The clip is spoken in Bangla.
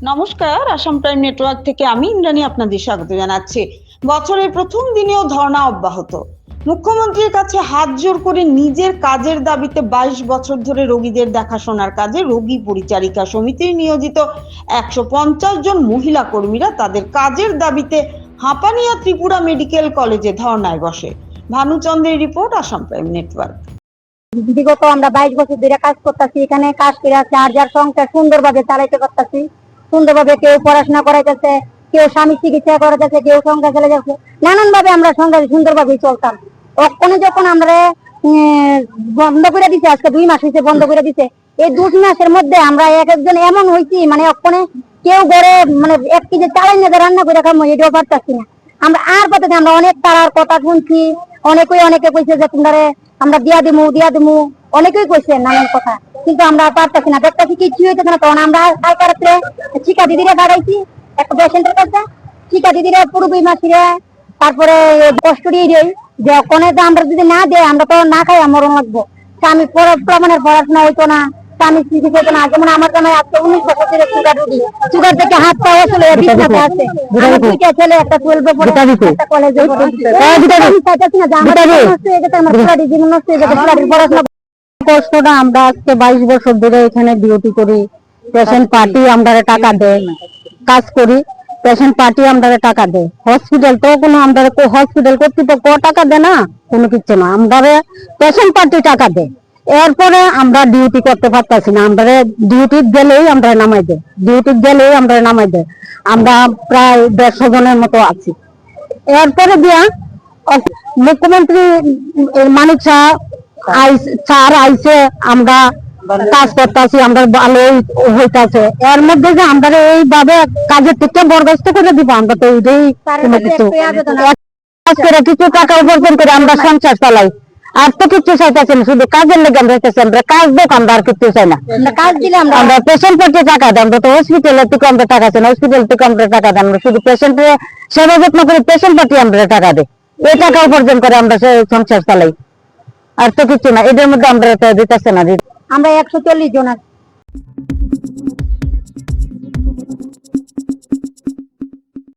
নমস্কার, আসাম প্রাইম নেটওয়ার্ক থেকে আমি ইন্দ্রাণী আপনাদের স্বাগত জানাচ্ছি। বছরের প্রথম দিনেও ধর্ণা অব্যাহত। মুখ্যমন্ত্রীর কাছে হাত জোড় করে নিজের কাজের দাবিতে 22 বছর ধরে রোগীদের দেখাশোনার কাজে রোগী পরিচারিকা সমিতির নিয়োজিত 150 জন মহিলা কর্মীরা তাদের কাজের দাবিতে হাঁপানিয়া ত্রিপুরা মেডিকেল কলেজে ধর্ণায় বসে। ভানুচন্দ্রের রিপোর্ট, আসাম প্রাইম নেটওয়ার্ক। বিগত আমরা 22 বছর ধরে কাজ করতেছি, এখানে কাজ করে যার সংসার সুন্দরভাবে চালাইতে পারতেছি। সুন্দরভাবে কেউ পড়াশোনা করাইতেছে, কেউ স্বামী চিকিৎসা করাইতেছে, কেউ সংসার চলে যাচ্ছে। নানান ভাবে আমরা সংসার সুন্দরভাবে চলতাম। ওখানে যখন আমরা বন্ধ করে দিছে, আজকে 2 মাস হয়েছে বন্ধ করে দিছে। এই 2 মাসের মধ্যে আমরা এক একজন এমন হয়েছি, মানে ওখানে কেউ ঘরে মানে এক কেজি চালাই না রান্না করে খাবো এটাও পারতাছি না। আমরা আর পথে আমরা অনেক তারার কথা শুনছি, অনেকে কইছে যে তোমরা আমরা দিয়া দিমু অনেকেই কইছে নানান কথা, কিন্তু আমরা পারতেছি না, দেখতেছি কিছু হইতেছে না। তখন আমরা কালকে রাত্রে চিকা দিদিরা দাঁড়াইছি একটা পেশেন্টের কাছে, চিকা দিদিরা পুরোপুরি মাসিরা, তারপরে কষ্ট দিয়ে দেয় যে ওখানে তো আমরা যদি না দেয় আমরা তো না খাই মরণ লাগবো। স্বামী প্রমাণের পড়াশোনা হইতো না, স্বামী চিকিৎসা হইতো না। যেমন আমার জামাই আজকে 19 বছর ধরে সুগার রোগী, সুগার থেকে হাত পা আসলে বিছানাতে আছে। আমার 2টা ছেলে, একটা 12 এ পড়ে, একটা কলেজে পড়ে। আমি চাইতেছি না যে আমার নষ্ট হয়ে গেছে, আমার পুরো জীবন নষ্ট হয়ে গেছে, পুরো পড়াশোনা কষ্টটা। আমরা আজকে 22 বছর ধরে এখানে ডিউটি করি। পেশেন্ট পার্টি আমরা টাকা দেয়, কাজ করি, পেশেন্ট পার্টি আমরা টাকা দেয়। হসপিটাল তো কোনো আমরা হসপিটাল কর্তৃপক্ষ টাকা দেয় না, কোনো কিছু না, আমরা পেশেন্ট পার্টি টাকা দেয়। এরপরে আমরা ডিউটি করতে পারতাছি না, আমরা ডিউটি গেলেই আমরা নামাই দেয়, আমরা প্রায় 150 জনের মতো আছি। এরপরে দিয়া মুখ্যমন্ত্রী মানিক স্যার আইসে, আমরা কাজ করতেছি, আমরা ভালোই হইতাছে। এর মধ্যে যে আমরা এইভাবে কাজের থেকে বরখাস্ত করে দিব, আমরা তো এইটাই কোনো কিছু কাজ করে কিছু টাকা উপার্জন করে আমরা সংসার চালাই। আর তো কিছু চাইতেছি না, শুধু কাজের লেগে আমরা চাইছি, আমরা কাজ দেখ, আমরা আর কিছু চাই না। কাজ দিলে আমরা পেশেন্ট পার্টি টাকা দেয়, আমরা তো হসপিটালের থেকে আমরা টাকা চাই না, হসপিটাল থেকে আমরা টাকা দেয়, আমরা শুধু পেশেন্টের সেবা যত্ন করে পেশেন্ট পার্টি আমরা টাকা দেয়। এই টাকা উপার্জন করে আমরা সংসার চালাই, আর তো কিছু না। এদের মধ্যে আমরা দিতেছে না। আমরা 140 জন আছি।